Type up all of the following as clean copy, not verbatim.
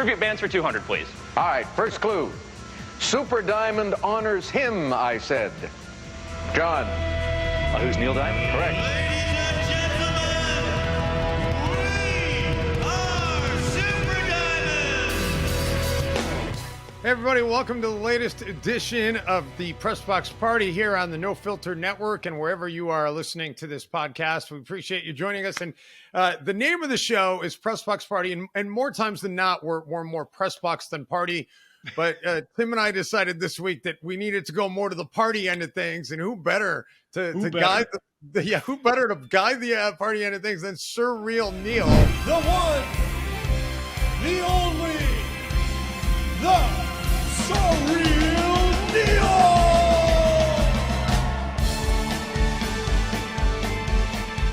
Tribute bands for 200, please. All right, first clue. SuperDiamond honors him, I said. John. Who's Neil Diamond? Correct. Hey everybody, welcome to the latest edition of the PressBox Party here on the No Filter Network and wherever you are listening to this podcast. We appreciate you joining us. And the name of the show is PressBox Party, and more times than not, we're more PressBox than Party. But Tim and I decided this week that we needed to go more to the party end of things, and who better to guide the party end of things than Surreal Neil, the one, the only, the Surreal Neil!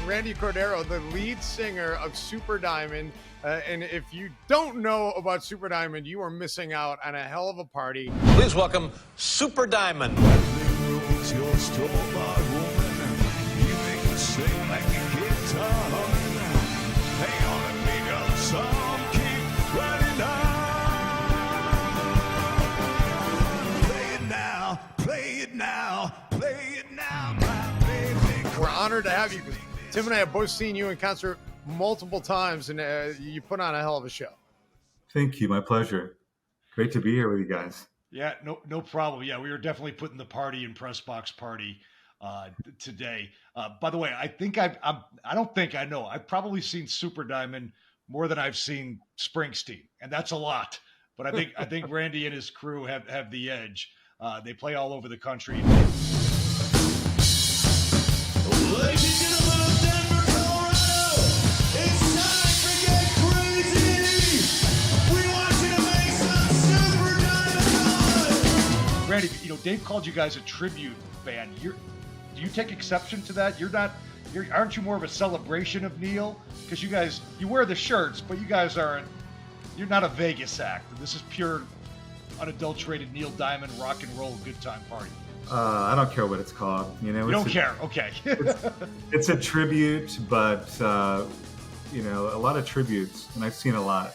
Randy Cordeiro, the lead singer of SuperDiamond. And if you don't know about SuperDiamond, you are missing out on a hell of a party. Please welcome SuperDiamond. We're honored to have you. Tim and I have both seen you in concert multiple times, and you put on a hell of a show. Thank you. My pleasure. Great to be here with you guys. Yeah, no problem. Yeah, we were definitely putting the party in PressBox Party today. By the way, I don't think I know. I've probably seen SuperDiamond more than I've seen Springsteen, and that's a lot. But I think Randy and his crew have the edge. They play all over the country. Ladies and gentlemen of Denver, Colorado, it's time to get crazy. We want you to make some SuperDiamond. Randy, Dave called you guys a tribute band. Do you take exception to that? Aren't you more of a celebration of Neil? Because you wear the shirts, but you're not a Vegas act. This is pure, unadulterated Neil Diamond rock and roll good time party. I don't care what it's called. You don't care. Okay. it's a tribute, but a lot of tributes, and I've seen a lot.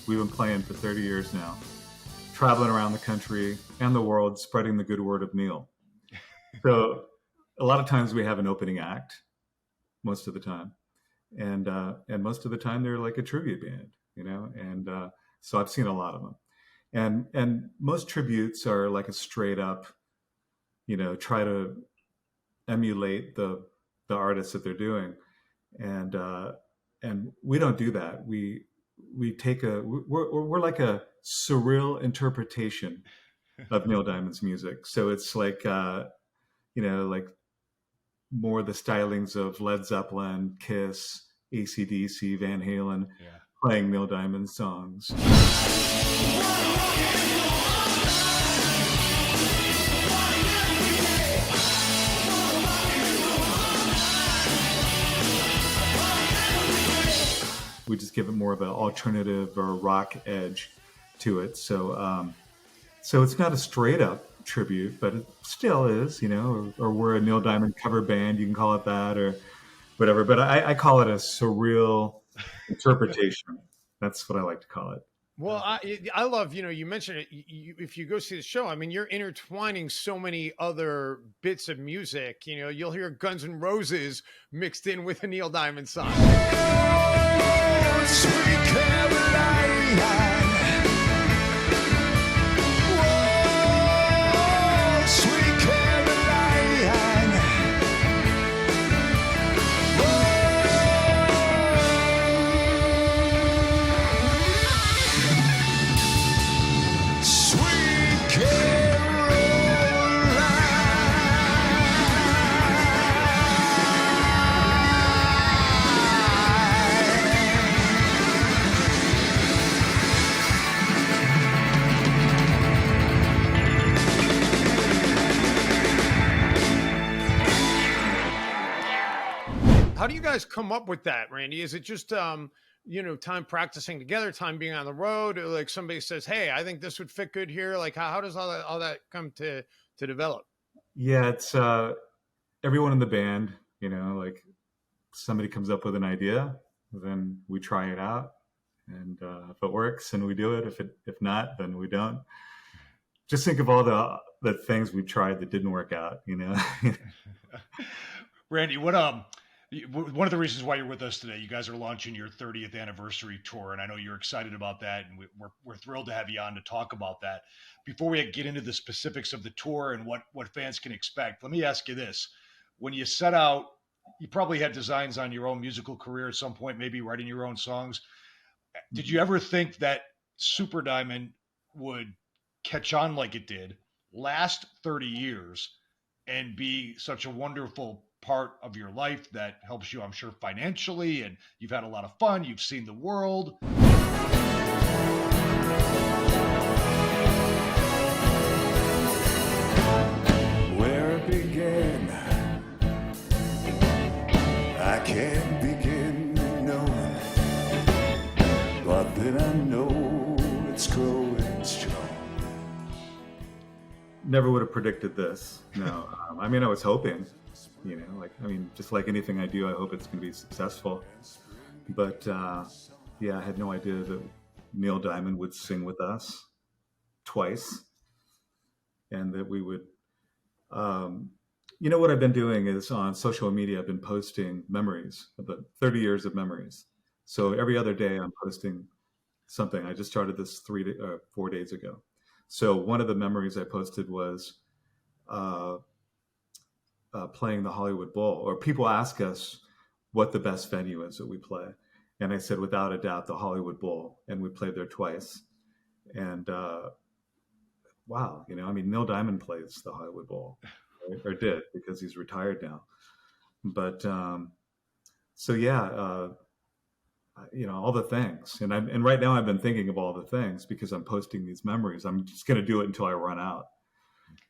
We've been playing for 30 years now, traveling around the country and the world, spreading the good word of Neil. So a lot of times we have an opening act, most of the time, and most of the time they're like a tribute band, and so I've seen a lot of them, and most tributes are like a straight up, try to emulate the artists that they're doing. And we don't do that. We take we're like a surreal interpretation of Neil Diamond's music. So it's like, like more the stylings of Led Zeppelin, Kiss, AC/DC, Van Halen, playing Neil Diamond songs. We just give it more of an alternative or rock edge to it. So it's not a straight up tribute, but it still is, or we're a Neil Diamond cover band. You can call it that or whatever. But I call it a surreal interpretation. That's what I like to call it. Well, I love, you mentioned it. If you go see the show, I mean, you're intertwining so many other bits of music. You'll hear Guns N' Roses mixed in with a Neil Diamond song. Sweet Caroline. Whoa, sweet Caroline. Whoa, sweet Caroline. How do you guys come up with that, Randy? Is it just, time practicing together, time being on the road? Or like somebody says, hey, I think this would fit good here. Like how does all that come to develop? Yeah, it's everyone in the band, like somebody comes up with an idea, then we try it out, And if it works, and we do it. If not, then we don't. Just think of all the things we tried that didn't work out. Randy, one of the reasons why you're with us today, you guys are launching your 30th anniversary tour, and I know you're excited about that, and we're thrilled to have you on to talk about that. Before we get into the specifics of the tour and what fans can expect, let me ask you this. When you set out, you probably had designs on your own musical career at some point, maybe writing your own songs. Did you ever think that SuperDiamond would catch on like it did, last 30 years, and be such a wonderful part of your life that helps you, I'm sure, financially, and you've had a lot of fun, you've seen the world? Where it began, I can't begin knowing, but then I know it's growing strong. Never would have predicted this. No, I mean, I was hoping, just like anything I do, I hope it's going to be successful. But yeah, I had no idea that Neil Diamond would sing with us twice, and that we would. What I've been doing is on social media, I've been posting memories, about 30 years of memories. So every other day I'm posting something. I just started this 4 days ago. So one of the memories I posted was playing the Hollywood Bowl, or people ask us what the best venue is that we play. And I said, without a doubt, the Hollywood Bowl. And we played there twice. And wow, Neil Diamond plays the Hollywood Bowl, right? Or did, because he's retired now. But so yeah, all the things. And right now I've been thinking of all the things because I'm posting these memories. I'm just going to do it until I run out.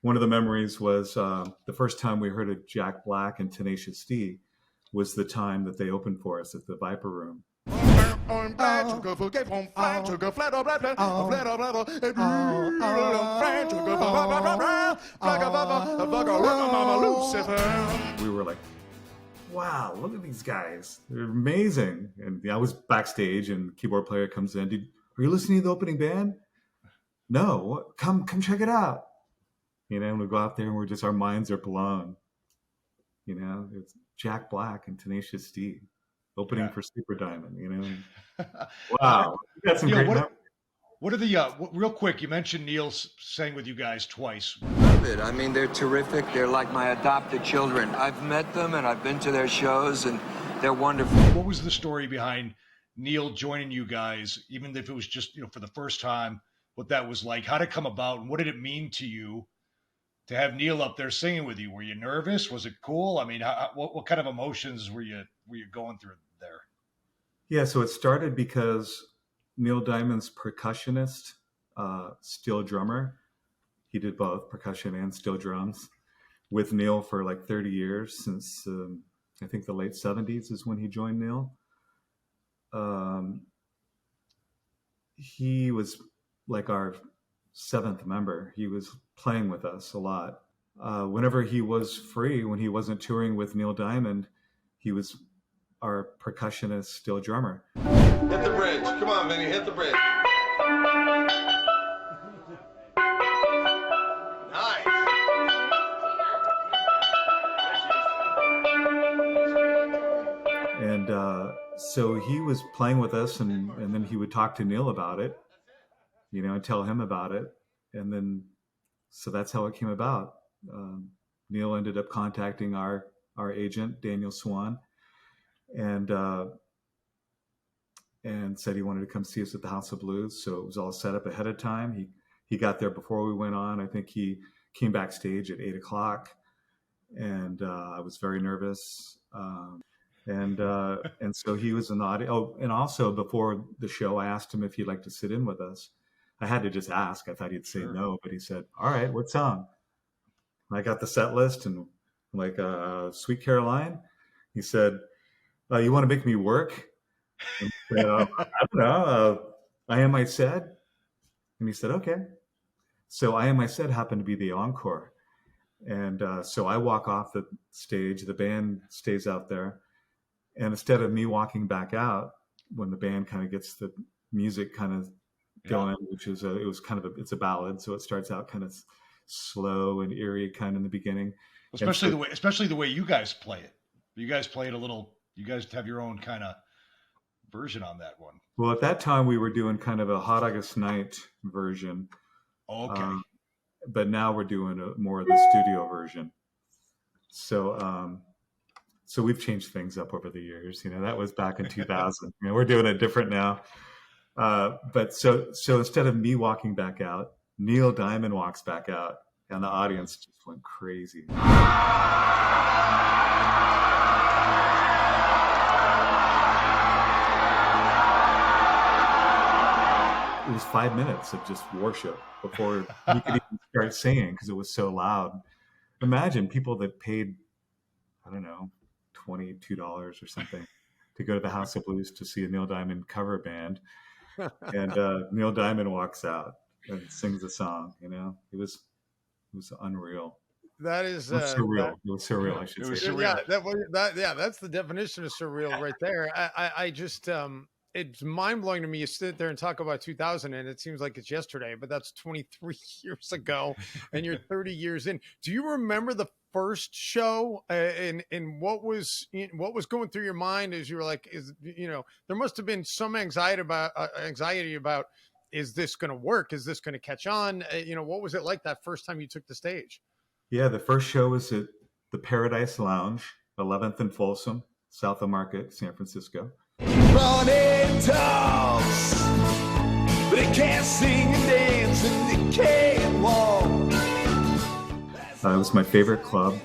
One of the memories was the first time we heard of Jack Black and Tenacious D was the time that they opened for us at the Viper Room. We were like, wow, look at these guys. They're amazing. And I was backstage and the keyboard player comes in. Are you listening to the opening band? No, come check it out. And we go out there and our minds are blown. It's Jack Black and Tenacious D opening for SuperDiamond, Wow. You got some great memories. What are the, real quick, you mentioned Neil sang with you guys twice. Love it. I mean, they're terrific. They're like my adopted children. I've met them and I've been to their shows and they're wonderful. What was the story behind Neil joining you guys, even if it was just, for the first time, what that was like? How did it come about and what did it mean to you to have Neil up there singing with you? Were you nervous? Was it cool? I mean, what kind of emotions were you going through there? Yeah, so it started because Neil Diamond's percussionist, steel drummer, he did both percussion and steel drums with Neil for like 30 years, since I think the late 70s is when he joined Neil. He was like our seventh member. He was playing with us a lot. Whenever he was free, when he wasn't touring with Neil Diamond, he was our percussionist, steel drummer. Hit the bridge. Come on, Vinny, hit the bridge. Nice. And so he was playing with us, and then he would talk to Neil about it, and tell him about it. And then, so that's how it came about. Neil ended up contacting our agent, Daniel Swan, and said he wanted to come see us at the House of Blues. So it was all set up ahead of time. He got there before we went on. I think he came backstage at 8:00, and I was very nervous. And so he was an audience. Oh, and also before the show, I asked him if he'd like to sit in with us. I had to just ask. I thought he'd say no, but he said, "All right, what song?" And I got the set list, and I'm like, "Sweet Caroline." He said, "You want to make me work?" And I said, I don't know. I Am I Said? And he said, okay. So I Am I Said happened to be the encore. And so I walk off the stage. The band stays out there. And instead of me walking back out, when the band kind of gets the music kind of going, which is it's a ballad, so it starts out kind of slow and eerie kind of in the beginning. Especially the way you guys play it. You guys play it a little. You guys have your own kind of version on that one. Well, at that time we were doing kind of a Hot August Night version. Okay. But now we're doing more of the studio version. So, so we've changed things up over the years. That was back in 2000. We're doing it different now. But so instead of me walking back out, Neil Diamond walks back out, and the audience just went crazy. It was 5 minutes of just worship before you could even start singing because it was so loud. Imagine people that paid, I don't know, $22 or something to go to the House of Blues to see a Neil Diamond cover band. And Neil Diamond walks out and sings a song. It was unreal. That is it was surreal. It was surreal. I should say. Yeah, that's the definition of surreal right there. I just it's mind blowing to me. You sit there and talk about 2000, and it seems like it's yesterday, but that's 23 years ago, and you're 30 years in. Do you remember the first show, and what was going through your mind as you were like, there must have been some anxiety about, is this going to work? Is this going to catch on? What was it like that first time you took the stage? Yeah, the first show was at the Paradise Lounge, 11th and Folsom, south of Market, San Francisco. Running dogs, but they can't sing and dance and they can't walk. It was my favorite club.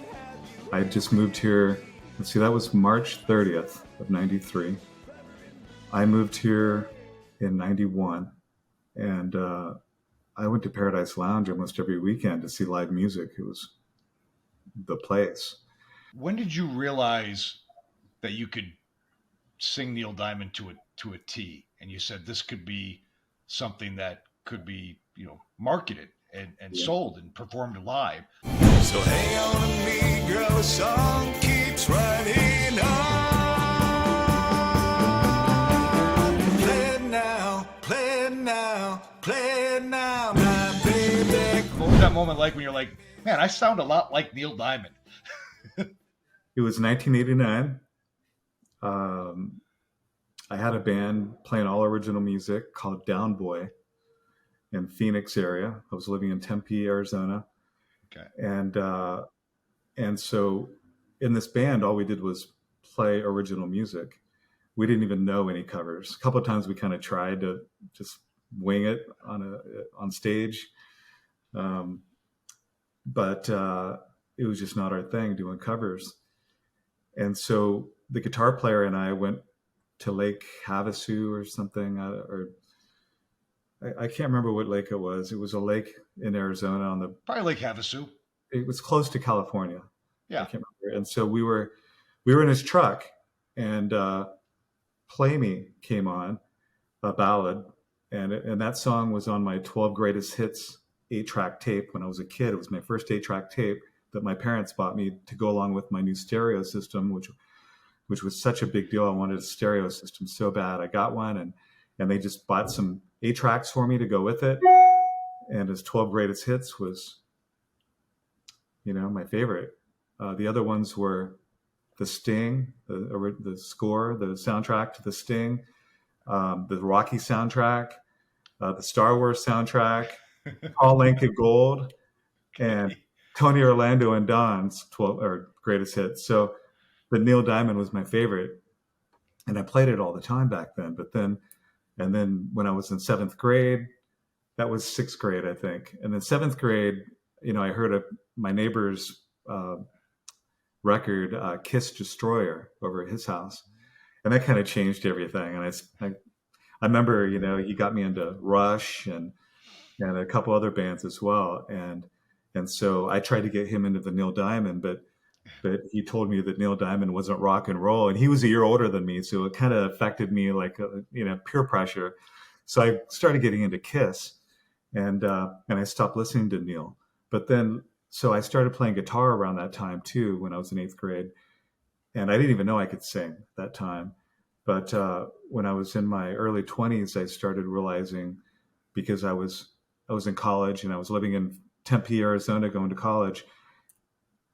I had just moved here. Let's see, that was March 30th of 93. I moved here in 91, and I went to Paradise Lounge almost every weekend to see live music. It was the place. When did you realize that you could sing Neil Diamond to a T, and you said this could be something that could be marketed and sold and performed live? So hang on to me, girl, the song keeps running on. Play it now, play it now, play it now, my baby. What was that moment like when you're like, man, I sound a lot like Neil Diamond? It was 1989. I had a band playing all original music called Down Boy in Phoenix area. I was living in Tempe, Arizona. Okay. And so in this band, all we did was play original music. We didn't even know any covers. A couple of times we kind of tried to just wing it on stage. But it was just not our thing doing covers. And so the guitar player and I went to Lake Havasu or something, I can't remember what lake it was. It was a lake in Arizona probably Lake Havasu. It was close to California. Yeah. I can't remember. And so we were in his truck, and Play Me came on, a ballad, and that song was on my 12 Greatest Hits 8-track tape when I was a kid. It was my first 8-track tape that my parents bought me to go along with my new stereo system, which was such a big deal. I wanted a stereo system so bad. I got one, and they just bought some 8-tracks for me to go with it. And his 12 Greatest Hits was, my favorite. The other ones were The Sting, the score, the soundtrack to The Sting, the Rocky soundtrack, the Star Wars soundtrack, Paul Anka Gold, and Tony Orlando and Don's 12 Greatest Hits. So the Neil Diamond was my favorite, and I played it all the time back then. And then when I was in 7th grade, that was 6th grade, I think. And then 7th grade, I heard my neighbor's record, Kiss Destroyer, over at his house. And that kind of changed everything. And I remember, he got me into Rush and a couple other bands as well. And so I tried to get him into the Neil Diamond, but he told me that Neil Diamond wasn't rock and roll, and he was a year older than me. So it kind of affected me like, peer pressure. So I started getting into Kiss, and I stopped listening to Neil. But then, so I started playing guitar around that time too, when I was in 8th grade, and I didn't even know I could sing that time. But when I was in my early 20s, I started realizing, because I was in college and I was living in Tempe, Arizona, going to college,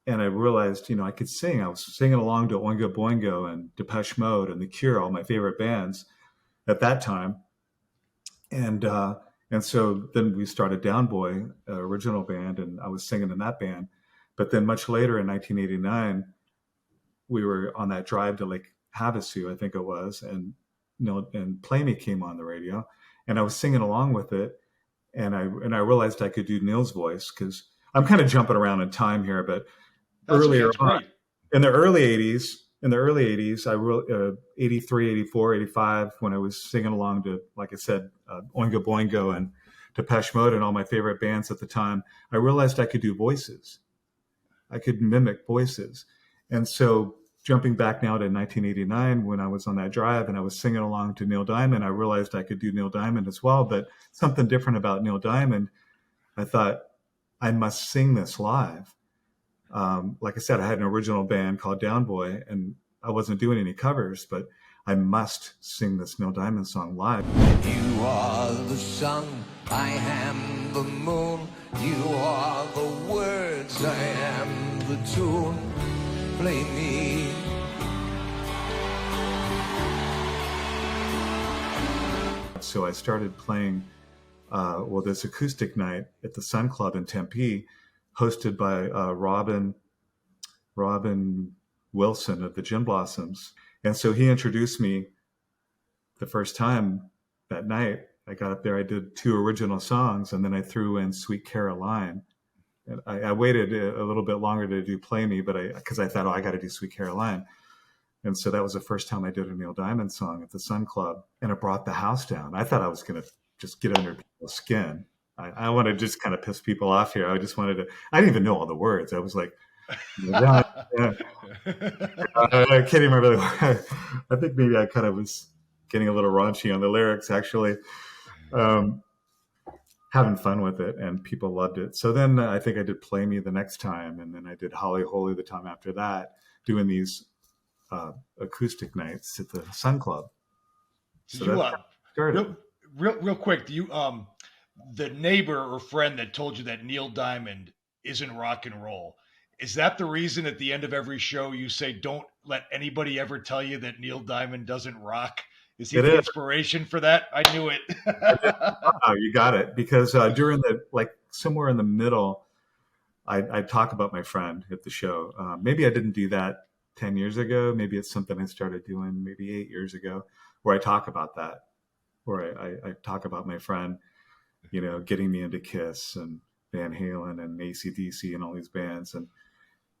and I realized, I could sing. I was singing along to Oingo Boingo and Depeche Mode and The Cure, all my favorite bands at that time. And so then we started Down Boy, original band, and I was singing in that band. But then much later in 1989, we were on that drive to Lake Havasu, I think it was, and and Play Me came on the radio, and I was singing along with it, and I realized I could do Neil's voice, because I'm kind of jumping around in time here, but earlier on, in the early 80s, I wrote 83, 84, 85, when I was singing along to, like I said, Oingo Boingo and Depeche Mode and all my favorite bands at the time, I realized I could do voices. I could mimic voices. And so jumping back now to 1989, when I was on that drive and I was singing along to Neil Diamond, I realized I could do Neil Diamond as well. But something different about Neil Diamond, I thought, I must sing this live. Like I said, I had an original band called Down Boy, and I wasn't doing any covers, but I must sing this Neil Diamond song live. You are the sun, I am the moon. You are the words, I am the tune. Play me. So I started playing this acoustic night at the Sun Club in Tempe, hosted by Robin Wilson of the Gin Blossoms. And so he introduced me the first time that night. I got up there, I did 2 original songs, and then I threw in Sweet Caroline. And I waited a little bit longer to do Play Me, because I thought, I got to do Sweet Caroline. And so that was the first time I did a Neil Diamond song at the Sun Club, and it brought the house down. I thought I was going to just get under people's skin. I want to just kind of piss people off here. I just wanted to, I didn't even know all the words. I was like, I can't even remember. I think maybe I kind of was getting a little raunchy on the lyrics, actually. Having fun with it, and people loved it. So then I think I did Play Me the next time, and then I did Holly Holy the time after that, doing these acoustic nights at the Sun Club. So you, real quick, do you the neighbor or friend that told you that Neil Diamond isn't rock and roll, is that the reason at the end of every show you say, don't let anybody ever tell you that Neil Diamond doesn't rock? Is he the inspiration for that? I knew it. Oh, you got it. Because during somewhere in the middle, I talk about my friend at the show. Maybe I didn't do that 10 years ago. Maybe it's something I started doing maybe 8 years ago, where I talk about that, where I talk about my friend, getting me into Kiss and Van Halen and AC/DC and all these bands. And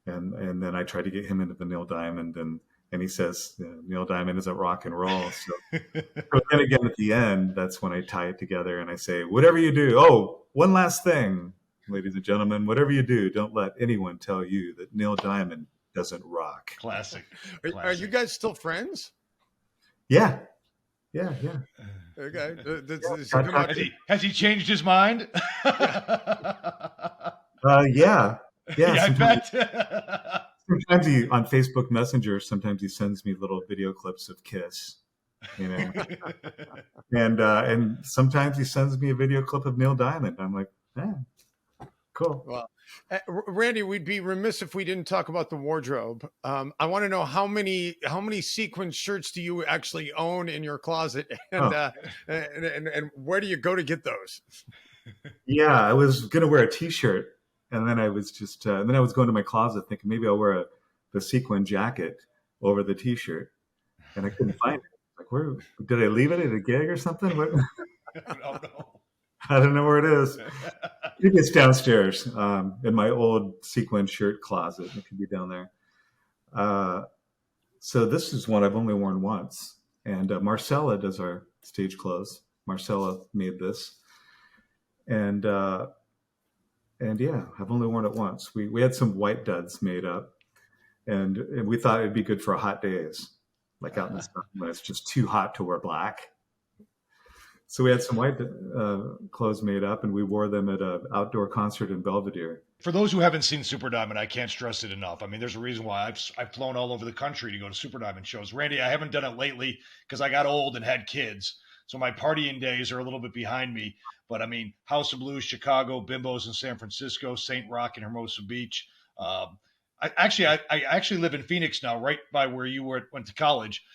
then I tried to get him into the Neil Diamond, and he says, Neil Diamond isn't rock and roll. So but then again, at the end, that's when I tie it together and I say, whatever you do. Oh, one last thing, ladies and gentlemen, whatever you do, don't let anyone tell you that Neil Diamond doesn't rock. Classic. Are you guys still friends? Yeah. Okay. Has he changed his mind? Yeah. I bet. Sometimes on Facebook Messenger, sometimes he sends me little video clips of Kiss, and sometimes he sends me a video clip of Neil Diamond. I'm like, cool. Well, Randy, we'd be remiss if we didn't talk about the wardrobe. I want to know how many sequin shirts do you actually own in your closet, and where do you go to get those? Yeah, I was gonna wear a T-shirt. And then I was just, then I was going to my closet thinking maybe I'll wear the sequin jacket over the T-shirt, and I couldn't find it. Like, where did I leave it at a gig or something? What? I don't know. I don't know where it is. Maybe it's downstairs in my old sequin shirt closet. It could be down there. So this is one I've only worn once, and Marcella does our stage clothes. Marcella made this, and yeah, I've only worn it once. We had some white duds made up, and we thought it'd be good for hot days, like out in the sun when it's just too hot to wear black. So we had some white clothes made up, and we wore them at an outdoor concert in Belvedere. For those who haven't seen Super Diamond, I can't stress it enough. I mean, there's a reason why I've flown all over the country to go to Super Diamond shows. Randy, I haven't done it lately because I got old and had kids. So my partying days are a little bit behind me. But I mean, House of Blues, Chicago, Bimbos in San Francisco, St. Rock and Hermosa Beach. I actually live in Phoenix now, right by where you went to college.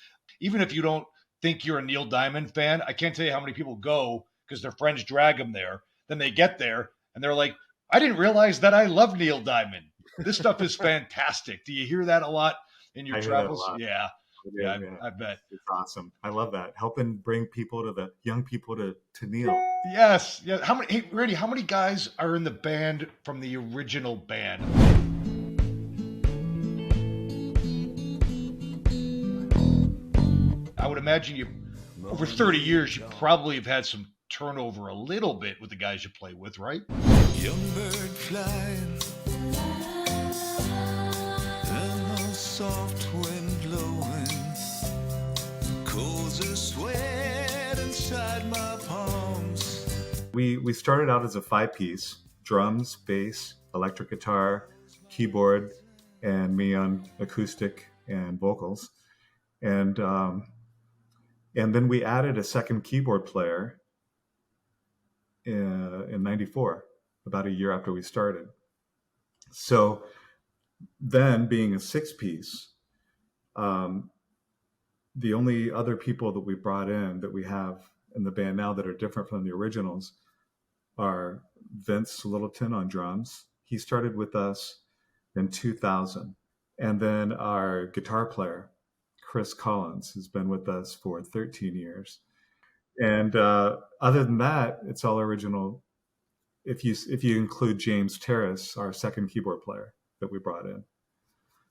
Even if you don't think you're a Neil Diamond fan, I can't tell you how many people go because their friends drag them there. Then they get there and they're like, I didn't realize that I love Neil Diamond. This stuff is fantastic. Do you hear that a lot in your travels? Yeah. Yeah, I bet. It's awesome. I love that. Helping bring people the young people to Neil. Yes. Yeah. Hey, Randy, how many guys are in the band from the original band? I would imagine over 30 years, you probably have had some turnover a little bit with the guys you play with, right? Young bird flying, and the soft wind blowing, cause a sweat inside my palms. We started out as a 5-piece: drums, bass, electric guitar, keyboard, and me on acoustic and vocals. And then we added a second keyboard player in '94, about a year after we started. So then, being a 6-piece, the only other people that we brought in that we have in the band now that are different from the originals are Vince Littleton on drums. He started with us in 2000. And then our guitar player, Chris Collins, has been with us for 13 years. And other than that, it's all original. If you include James Terrace, our second keyboard player that we brought in.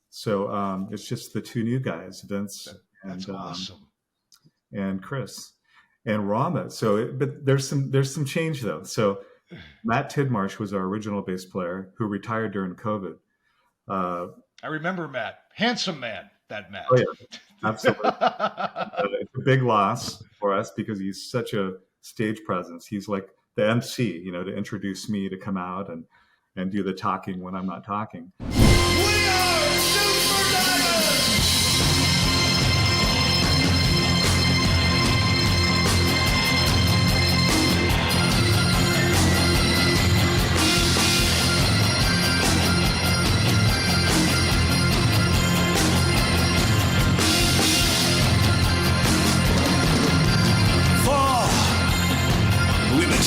So it's just the two new guys, Vince That's awesome. And Chris and Rama. But there's some change though. So Matt Tidmarsh was our original bass player who retired during COVID. I remember Matt, handsome man, that Matt. Oh yeah, absolutely. It's a big loss for us because he's such a stage presence. He's like the MC, to introduce me to come out and do the talking when I'm not talking. We are Super Diamond!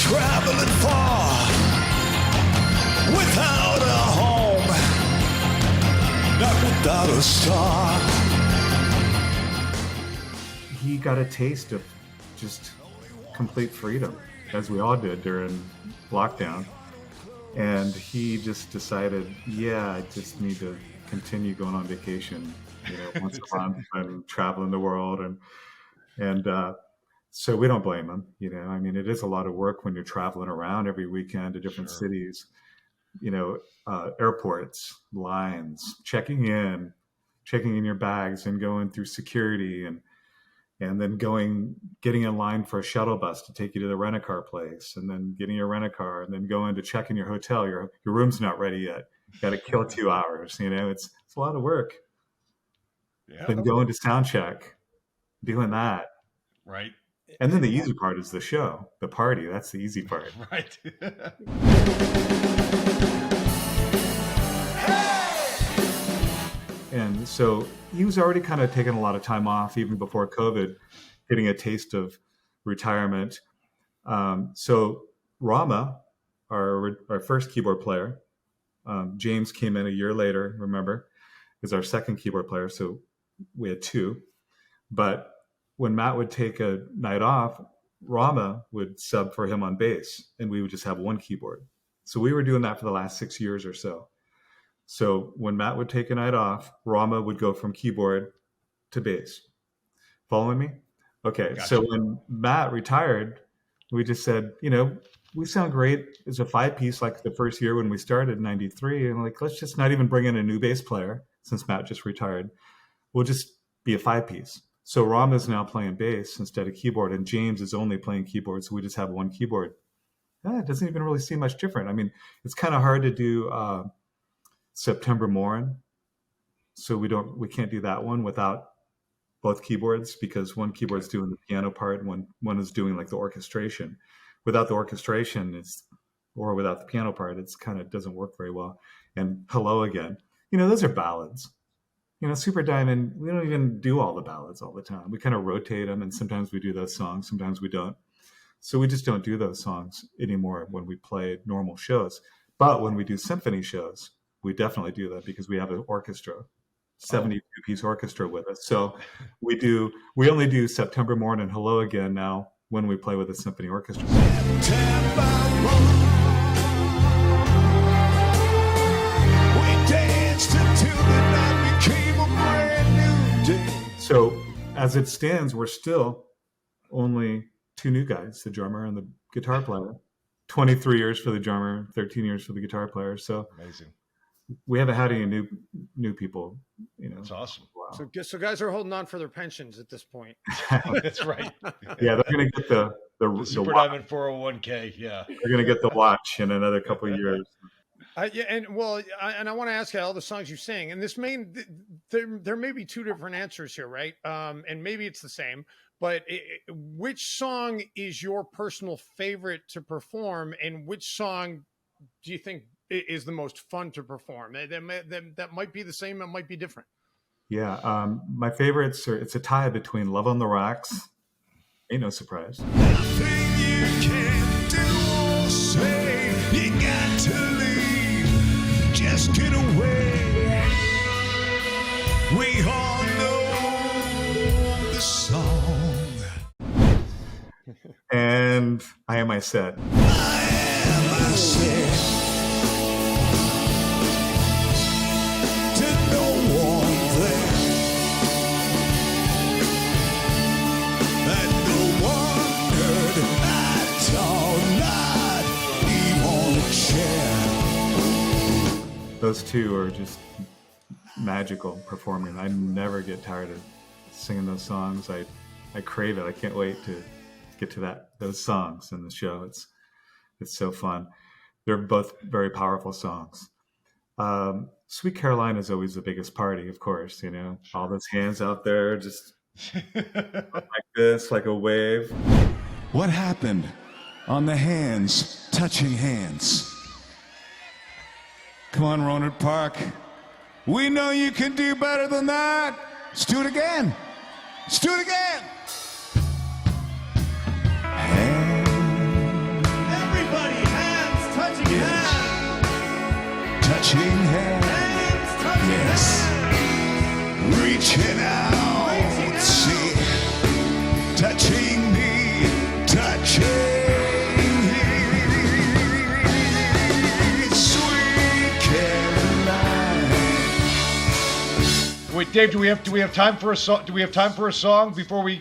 Traveling far without a home, not without a star. He got a taste of just complete freedom, as we all did during lockdown. And he just decided, I just need to continue going on vacation, once a month and traveling the world. And so we don't blame him, I mean, it is a lot of work when you're traveling around every weekend to different cities, airports, lines, checking in your bags and going through security and then getting in line for a shuttle bus to take you to the rent-a-car place and then getting your rent-a-car and then going to check in your hotel. Your room's not ready yet. You got to kill 2 hours, it's a lot of work. Yeah. Then going to sound check, doing that. Right. And then the easy part is the show, the party. That's the easy part. Right. And so he was already kind of taking a lot of time off, even before COVID, getting a taste of retirement. So Rama, our first keyboard player, James came in a year later, remember, is our second keyboard player. So we had two. But when Matt would take a night off, Rama would sub for him on bass, and we would just have one keyboard. So we were doing that for the last 6 years or so. So when Matt would take a night off, Rama would go from keyboard to bass. Following me? Okay. Gotcha. So when Matt retired, we just said, we sound great as a 5-piece like the first year when we started in '93. And let's just not even bring in a new bass player since Matt just retired. We'll just be a 5-piece. So Rama is now playing bass instead of keyboard, and James is only playing keyboard. So we just have one keyboard. it doesn't even really seem much different. I mean, it's kind of hard to do September Morn, so we can't do that one without both keyboards, because one keyboard's doing the piano part and one is doing like the orchestration. Without the orchestration, or without the piano part, it's kind of doesn't work very well. And Hello Again, those are ballads. Super Diamond, we don't even do all the ballads all the time. We kind of rotate them, and sometimes we do those songs, sometimes we don't. So we just don't do those songs anymore when we play normal shows. But when we do symphony shows, we definitely do that, because we have an orchestra, 72-piece orchestra with us. So we only do September Morn and Hello Again now when we play with a symphony orchestra. So as it stands, we're still only two new guys, the drummer and the guitar player. 23 years for the drummer, 13 years for the guitar player. So amazing. We haven't had any new people. That's awesome. Wow. So guys are holding on for their pensions at this point. That's right. Yeah, they're going to get the Super Diamond 401k. Yeah, they're going to get the watch in another couple of years. Yeah, and I want to ask you all the songs you sing, and there may be two different answers here, right? And maybe it's the same, but which song is your personal favorite to perform, and which song do you think is the most fun to perform? That might be the same, it might be different. Yeah, my favorites it's a tie between Love on the Rocks, Ain't No Surprise. Nothing you can do or say, you got to leave, just get away. We all know the song. And I Am I Said. I am I said to no one there, and no one heard at all, not even a chair. Those two are just magical performing. I never get tired of singing those songs. I crave it. I can't wait to get to those songs in the show. It's so fun. They're both very powerful songs. Sweet Caroline is always the biggest party, of course, all those hands out there just like this, like a wave. What happened on the hands, touching hands? Come on, Rohnert Park. We know you can do better than that. Let's do it again. Let's do it again. Everybody, hands touching hands. Touching hands. Hands touching Yes. hands. Reaching out. Reaching out. See. Touching me. Touching me. Sweet Caroline. Wait, Dave, do we have time for a song? Do we have time for a song before we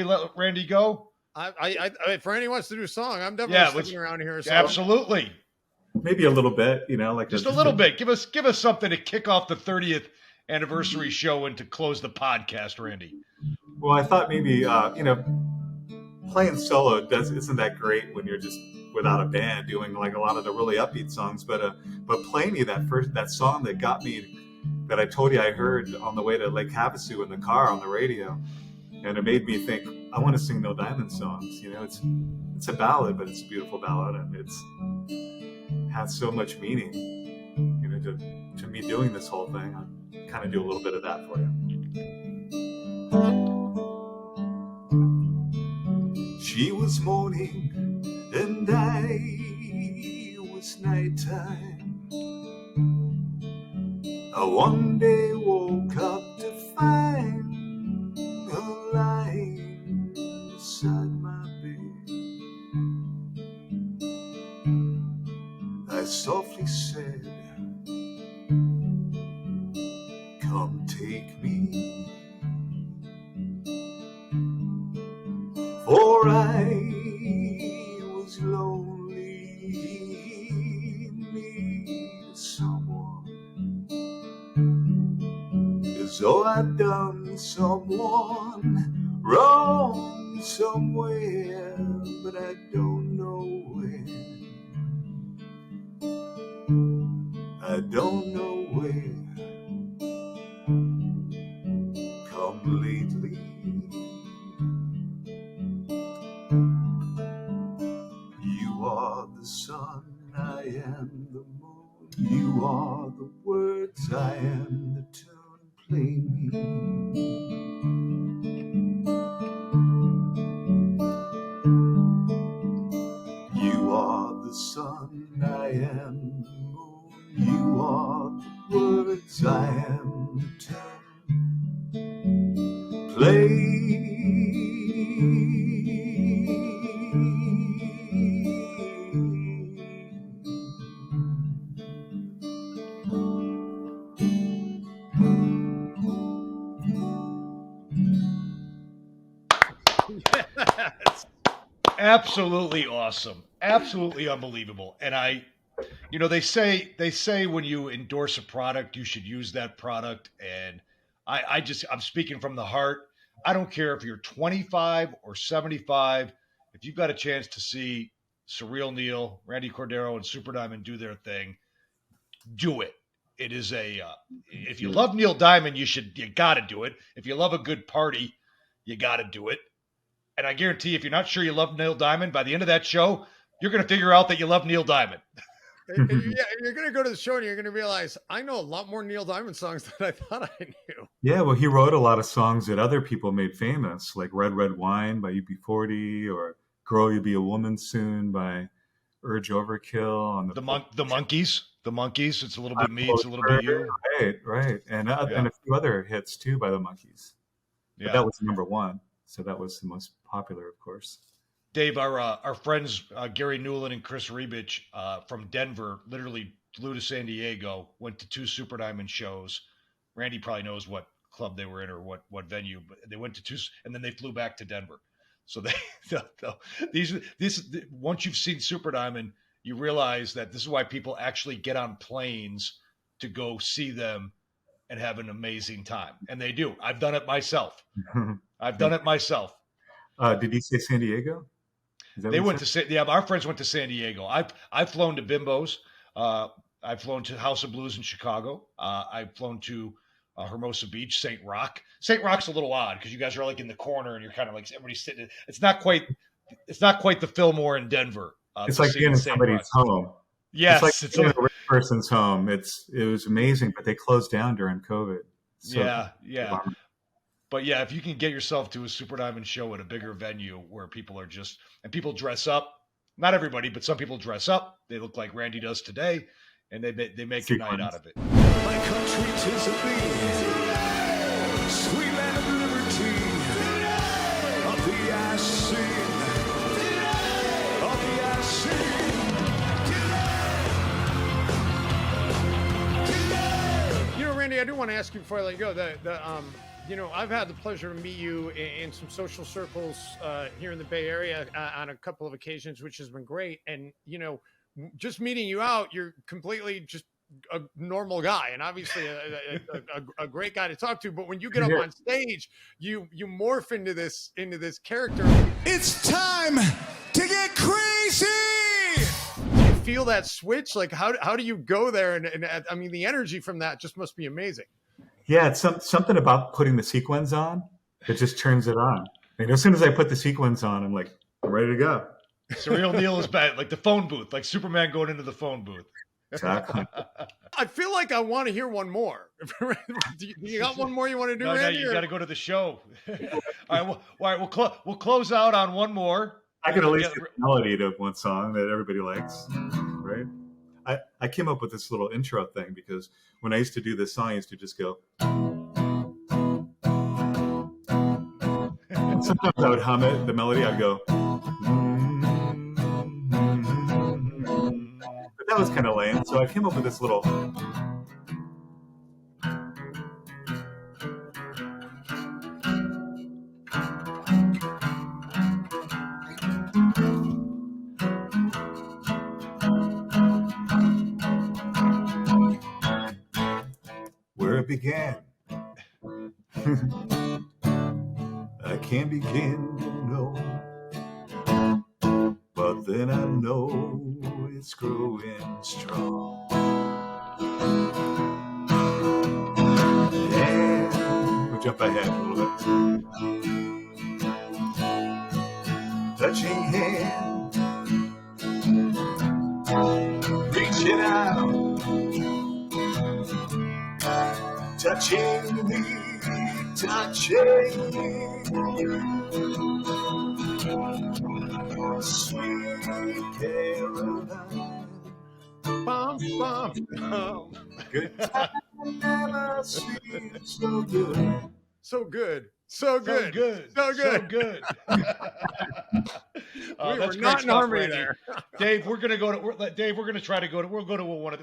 let Randy go? If Randy wants to do a song, I'm definitely sticking around here. So. Absolutely. Maybe a little bit, like Just a little bit. Give us something to kick off the 30th anniversary show and to close the podcast, Randy. Well, I thought maybe playing solo isn't that great when you're just without a band doing like a lot of the really upbeat songs, but playing you that song that got me, that I told you I heard on the way to Lake Havasu in the car on the radio, and it made me think I want to sing Neil Diamond songs. It's a ballad, but it's a beautiful ballad, and it has so much meaning. To me doing this whole thing, I'll kind of do a little bit of that for you. She was morning and I was nighttime. I one day woke up to find her lying beside my bed. I softly said, "Come take me," for I was lonely, needed someone, as though I'd done someone wrong somewhere, but I don't know where. I don't know where. Come lately, you are the sun, I am the moon. You are the words, I am the tune. Play me. You are the sun, I am the moon. You are the words, I am the tune. Play. Yes. Absolutely awesome. Absolutely unbelievable. And they say when you endorse a product, you should use that product. And I'm speaking from the heart. I don't care if you're 25 or 75. If you've got a chance to see Surreal Neil, Randy Cordeiro, and SuperDiamond do their thing, do it. It is if you love Neil Diamond, you got to do it. If you love a good party, you got to do it. And I guarantee if you're not sure you love Neil Diamond, by the end of that show, you're going to figure out that you love Neil Diamond. Yeah, you're going to go to the show and you're going to realize I know a lot more Neil Diamond songs than I thought I knew. Yeah, well, he wrote a lot of songs that other people made famous, like Red Red Wine by UB40 or Girl You'll Be a Woman Soon by Urge Overkill. On the Monkees. The Monkees. It's a little bit me, it's a little bit you. Right. And a few other hits, too, by the Monkees. But that was number one. So that was the most popular, of course. Dave, our friends Gary Newland and Chris Rebich from Denver literally flew to San Diego, went to 2 SuperDiamond shows. Randy probably knows what club they were in or what venue, but they went to 2, and then they flew back to Denver. So once you've seen SuperDiamond, you realize that this is why people actually get on planes to go see them and have an amazing time, and they do. I've done it myself. Did you say San Diego? They went to our friends went to San Diego. I've flown to Bimbos. I've flown to House of Blues in Chicago. I've flown to Hermosa Beach, St. Rock. St. Rock's a little odd because you guys are like in the corner and you're kind of like everybody's sitting. It's not quite the Fillmore in Denver. It's like being in somebody's home. Yes, it's like a rich person's home. It was amazing, but they closed down during COVID. So, yeah. But yeah, if you can get yourself to a SuperDiamond show at a bigger venue where people are people dress up, not everybody, but some people dress up. They look like Randy does today, and they make a night out of it. My country 'tis a thee, sweet land of liberty, of thee I sing, of thee I sing. You know, Randy, I do want to ask you before I let you go I've had the pleasure to meet you in some social circles here in the Bay Area on a couple of occasions, which has been great. And, just meeting you out, you're completely just a normal guy and obviously a great guy to talk to. But when you get up on stage, you morph into this character. It's time to get crazy. Do you feel that switch? Like, how do you go there? And I mean, the energy from that just must be amazing. Yeah, it's something about putting the sequins on that just turns it on. And as soon as I put the sequins on, I'm like, I'm ready to go. Surreal Neil is bad, like the phone booth, like Superman going into the phone booth. Exactly. I feel like I want to hear one more. Do you got one more you want to do, Randy? No, you got to go to the show. All right, we'll close out on one more. I can at least get the melody to one song that everybody likes, right? I came up with this little intro thing because when I used to do this song, I used to just go. And sometimes I would hum it, the melody, I'd go. But that was kind of lame, so I came up with this little. Where it began, I can't begin to know, but then I know it's growing strong. And we'll jump ahead a little bit. Touching hand, reaching out, touching me, touching you. Sweet Caroline. Bum, bum, bum. Good time never seems so good. So good. So good. So good. We were That's great not in stuff, harmony Randy. there. Dave, we're gonna try to go to one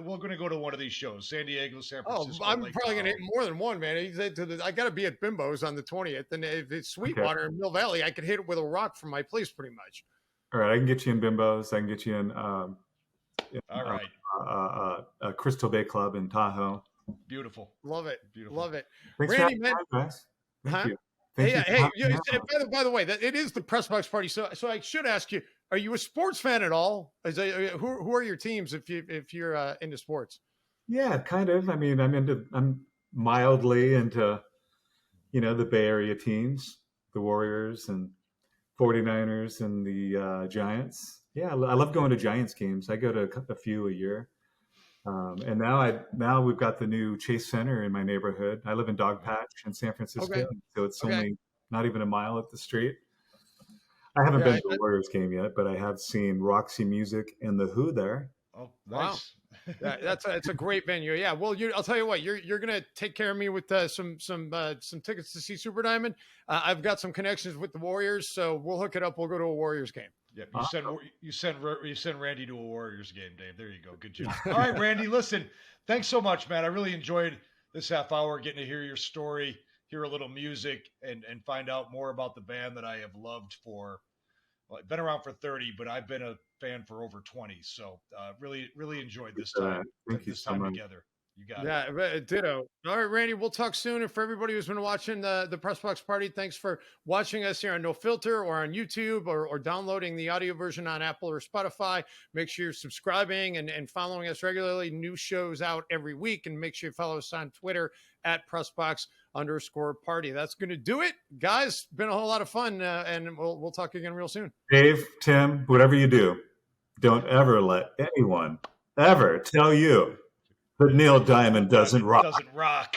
of these shows, San Diego, San Oh, Francisco. I'm Lake probably gonna Tahoe. hit more than one, man. He said I got to be at Bimbo's on the 20th, and if it's Sweetwater in Mill Valley, I could hit it with a rock from my place, pretty much. All right, I can get you in Bimbo's. I can get you in All right. Crystal Bay Club in Tahoe. Beautiful. Love it. Beautiful. Love it. Thanks Randy, for man. having me, guys. Thank Huh? you. Thank you for having me on. By the way, that it is the PressBox party. So I should ask you: are you a sports fan at all? Who are your teams if you're into sports? Yeah, kind of. I mean, I'm mildly into, the Bay Area teams, the Warriors and 49ers and the Giants. Yeah, I love going to Giants games. I go to a few a year. And now we've got the new Chase Center in my neighborhood. I live in Dogpatch in San Francisco, Okay. so it's Okay. only not even a mile up the street. I haven't been to a Warriors game yet, but I have seen Roxy Music and the Who there. Oh, Wow. nice. It's a great venue. Yeah. Well, I'll tell you what. You're gonna take care of me with some tickets to see Super Diamond. I've got some connections with the Warriors, so we'll hook it up. We'll go to a Warriors game. Yep. You send Randy to a Warriors game, Dave. There you go. Good job. All right, Randy. Listen, thanks so much, man. I really enjoyed this half hour, getting to hear your story, hear a little music, and find out more about the band that I have loved for. Well, I've been around for 30, but I've been a fan for over 20. So really enjoyed this time. Thank you so much. Together. You got it. Yeah, ditto. All right, Randy, we'll talk soon. And for everybody who's been watching the PressBox party, thanks for watching us here on No Filter or on YouTube or downloading the audio version on Apple or Spotify. Make sure you're subscribing and following us regularly. New shows out every week. And make sure you follow us on Twitter at PressBox_party. That's going to do it. Guys, been a whole lot of fun. And we'll talk again real soon. Dave, Tim, whatever you do, don't ever let anyone ever tell you that Neil Diamond doesn't rock. Doesn't rock.